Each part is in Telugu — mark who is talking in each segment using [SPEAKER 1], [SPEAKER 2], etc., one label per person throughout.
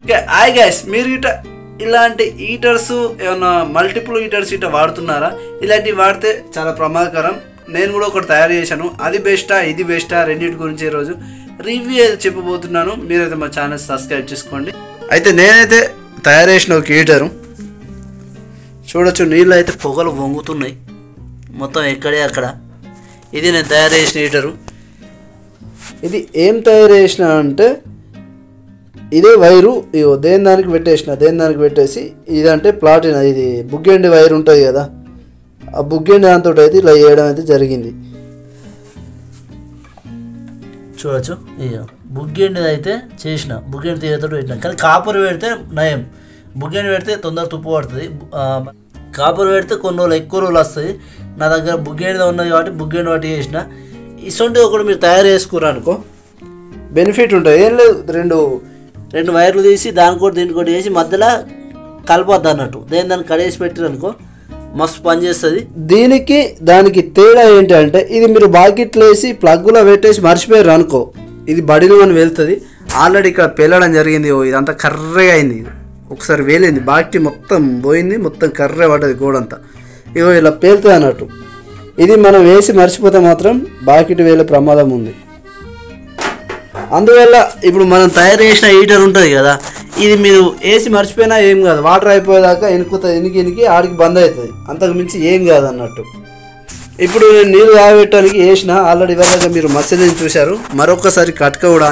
[SPEAKER 1] ఓకే హాయ్ గైస్, మీరు ఇట ఇలాంటి హీటర్స్ ఏమన్నా మల్టిపుల్ హీటర్స్ ఇట వాడుతున్నారా? ఇలాంటివి వాడితే చాలా ప్రమాదకరం. నేను కూడా ఒకటి తయారు చేశాను. అది బెస్టా ఇది బెస్టా రెండింటి గురించి ఈరోజు రివ్యూ అయితే చెప్పబోతున్నాను. మీరైతే మా ఛానల్ సబ్స్క్రైబ్ చేసుకోండి. అయితే నేనైతే తయారు చేసిన ఒక హీటరు చూడొచ్చు. నీళ్ళు అయితే పొగలు వంగుతున్నాయి మొత్తం ఎక్కడే అక్కడ. ఇది నేను తయారు చేసిన హీటరు. ఇది ఏం తయారు చేసిన అంటే ఇదే వైరు దేని దానికి పెట్టేసి ఇదంటే ప్లాటినా, ఇది బుగ్గెండి వైర్ ఉంటుంది కదా, ఆ బుగ్గెండి దాంతో అయితే ఇలా చేయడం అయితే జరిగింది. చూడొచ్చు, ఇక బుగ్గెండిది అయితే చేసిన బుగ్గెండి తీయతో పెట్టినా. కానీ కాపర్ పెడితే నయం, బుగ్గెండి పెడితే తొందరగా తుప్పు పడుతుంది. కాపర్ పెడితే కొన్ని రోజులు ఎక్కువ రోజులు వస్తుంది. నా దగ్గర బుగ్గెండిది ఉన్నది కాబట్టి బుగ్గెండి వాటి చేసిన. ఇసొంటి ఒకటి మీరు తయారు చేసుకున్నారు అనుకో బెనిఫిట్ ఉంటుంది. ఏం లేదు, రెండు వైర్లు తీసి దానికోటి దీనికోటి వేసి మధ్యలో కలపద్దు అన్నట్టు. దాన్ని కడేసి పెట్టారు అనుకో మస్తు పనిచేస్తుంది. దానికి తేడా ఏంటంటే ఇది మీరు బాకెట్లు వేసి ప్లగ్లో పెట్టేసి మర్చిపోయారు అనుకో, ఇది బడిలో అని వెళ్తుంది. ఆల్రెడీ ఇక్కడ పేలడం జరిగింది. ఇదంతా కర్రగా అయింది. ఒకసారి వేలింది, బాకెట్ మొత్తం పోయింది, మొత్తం కర్ర పడ్డది గోడంతా. ఇలా పేలుతుంది అన్నట్టు. ఇది మనం వేసి మర్చిపోతే మాత్రం బాకెట్ వేలే ప్రమాదం ఉంది. అందువల్ల ఇప్పుడు మనం తయారు చేసిన హీటర్ ఉంటుంది కదా, ఇది మీరు వేసి మర్చిపోయినా ఏం కాదు. వాటర్ అయిపోయేదాకా ఎనికి ఆడికి బంద్ అవుతుంది, అంతకు మించి ఏం కాదు అన్నట్టు. ఇప్పుడు నేను నీళ్ళు తాగబెట్టడానికి వేసిన ఆల్రెడీ ఇవాళ మీరు మసీదుని చూశారు. మరొకసారి కట్క కూడా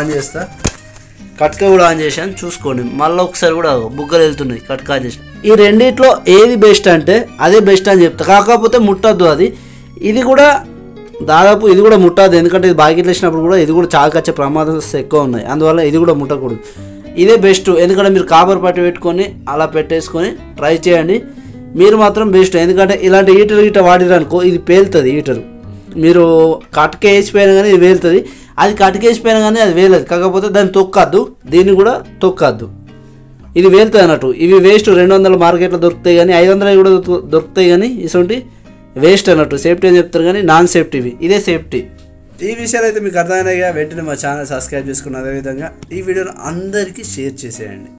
[SPEAKER 1] ఆన్ చేశాను చూసుకోండి. మళ్ళీ ఒకసారి కూడా బుగ్గలు వెళ్తున్నాయి కట్క ఆన్ చేసిన. ఈ రెండిట్లో ఏది బెస్ట్ అంటే అదే బెస్ట్ అని చెప్తా. కాకపోతే ముట్టద్దు అది. ఇది కూడా దాదాపు ఇది కూడా ముట్టదు, ఎందుకంటే ఇది బాకెట్లు వేసినప్పుడు కూడా ఇది కూడా చాకచ్చే ప్రమాదాలు ఎక్కువ ఉన్నాయి. అందువల్ల ఇది కూడా ముట్టకూడదు. ఇదే బెస్ట్, ఎందుకంటే మీరు కాపర్ పట్టి పెట్టుకొని అలా పెట్టేసుకొని ట్రై చేయండి. మీరు మాత్రం బెస్ట్, ఎందుకంటే ఇలాంటి హీటర్ వాడిరనుకో ఇది పేలుతుంది హీటరు. మీరు కట్క వేసిపోయినా కానీ ఇది వేలుతుంది. అది కట్క వేసిపోయినా కానీ అది వేలదు. కాకపోతే దాన్ని తొక్కద్దు, దీన్ని కూడా తొక్కద్దు. ఇది వేలుతుంది అన్నట్టు. ఇవి వేస్ట్. 200 మార్కెట్లో దొరుకుతాయి కానీ 500 కూడా దొరుకుతాయి కానీ ఇటువంటి వేస్ట్ అన్నట్టు. సేఫ్టీ అని చెప్తారు కానీ నాన్ సేఫ్టీవి, ఇదే సేఫ్టీ. ఈ విషయాలు అయితే మీకు అర్థమైనాయిగా. వెంటనే మా ఛానల్ సబ్స్క్రైబ్ చేసుకున్న అదేవిధంగా ఈ వీడియోను అందరికీ షేర్ చేసేయండి.